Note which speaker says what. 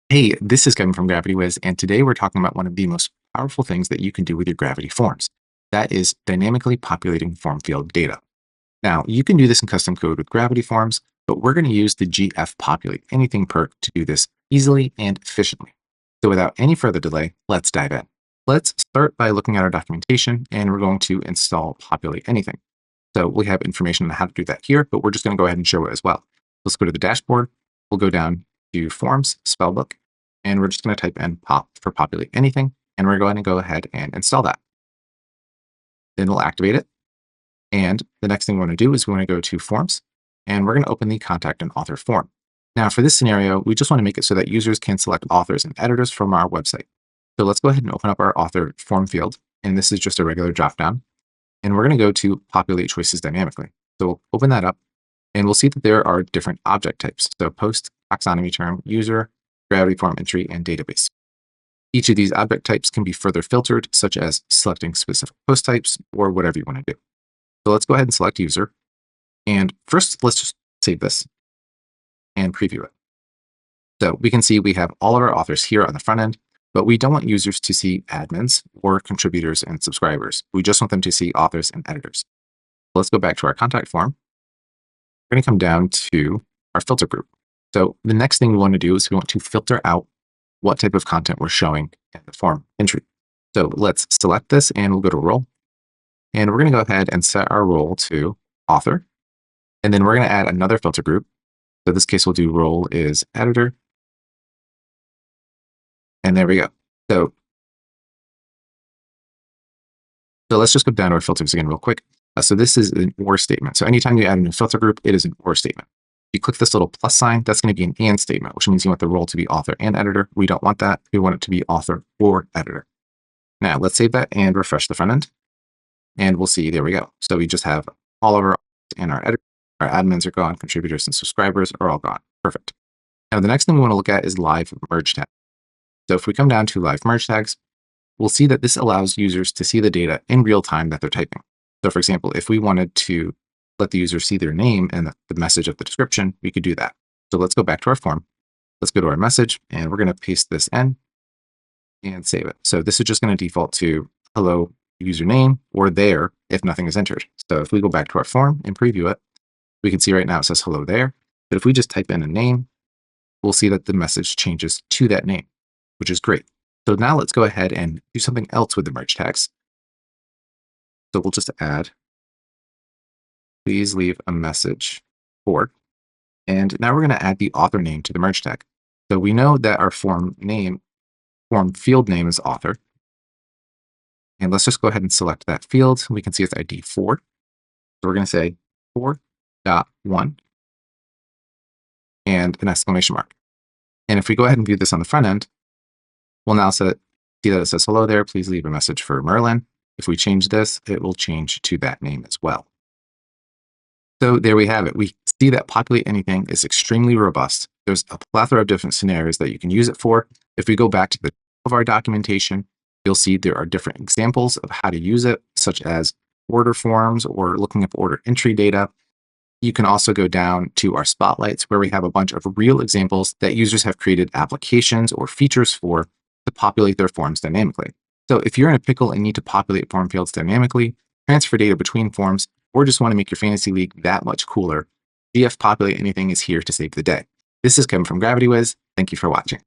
Speaker 1: Hey, this is Kevin from Gravity Wiz, and today we're talking about one of the most powerful things that you can do with your Gravity forms. That is dynamically populating form field data. Now, you can do this in custom code with Gravity forms, but we're going to use the GF Populate Anything perk to do this easily and efficiently. So without any further delay, let's dive in. Let's start by looking at our documentation, and we're going to install Populate Anything. So we have information on how to do that here, but we're just going to go ahead and show it as well. Let's go to the dashboard. We'll go down to Forms, Spellbook, and we're just going to type in pop for Populate Anything, and we're going to go ahead and install that. Then we'll activate it. And the next thing we want to do is we want to go to Forms, and we're going to open the Contact and Author form. Now, for this scenario, we just want to make it so that users can select authors and editors from our website. So let's go ahead and open up our author form field, and this is just a regular dropdown. And we're going to go to Populate Choices Dynamically. So we'll open that up, and we'll see that there are different object types. So post, taxonomy term, user, Gravity form entry, and database. Each of these object types can be further filtered, such as selecting specific post types or whatever you want to do. So let's go ahead and select user. And first, let's just save this and preview it. So we can see we have all of our authors here on the front end, but we don't want users to see admins or contributors and subscribers. We just want them to see authors and editors. Let's go back to our contact form. We're going to come down to our filter group. So the next thing we want to do is we want to filter out what type of content we're showing in the form entry. So let's select this and we'll go to role. And we're going to go ahead and set our role to author. And then we're going to add another filter group. So in this case, we'll do role is editor. And there we go. So let's just go down to our filters again real quick. So this is an or statement. So anytime you add a new filter group, it is an or statement. You click this little plus sign, that's going to be an and statement, which means you want the role to be author and editor. We don't want that. We want it to be author or editor. Now let's save that and refresh the front end. And we'll see, there we go. So we just have all of our and our editors, our admins are gone, contributors and subscribers are all gone. Perfect. Now the next thing we want to look at is live merge tag. So if we come down to live merge tags, we'll see that this allows users to see the data in real time that they're typing. So for example, if we wanted to let the user see their name and the message of the description, we could do that. So let's go back to our form. Let's go to our message, and we're going to paste this in and save it. So this is just going to default to hello username or there if nothing is entered. So if we go back to our form and preview it, we can see right now it says hello there. But if we just type in a name, we'll see that the message changes to that name, which is great. So now let's go ahead and do something else with the merge tags. So we'll just add, please leave a message for, and now we're going to add the author name to the merge tag. So we know that our form field name is author. And let's just go ahead and select that field. We can see it's ID 4. So we're going to say 4.1 and an exclamation mark. And if we go ahead and view this on the front end, we'll now see that it says hello there, please leave a message for Merlin. If we change this, it will change to that name as well. So there we have it. We see that Populate Anything is extremely robust. There's a plethora of different scenarios that you can use it for. If we go back to the top of our documentation, you'll see there are different examples of how to use it, such as order forms or looking up order entry data. You can also go down to our spotlights where we have a bunch of real examples that users have created applications or features for to populate their forms dynamically. So if you're in a pickle and need to populate form fields dynamically, transfer data between forms, or just want to make your fantasy league that much cooler, GF Populate Anything is here to save the day. This is Kevin from Gravity Wiz. Thank you for watching.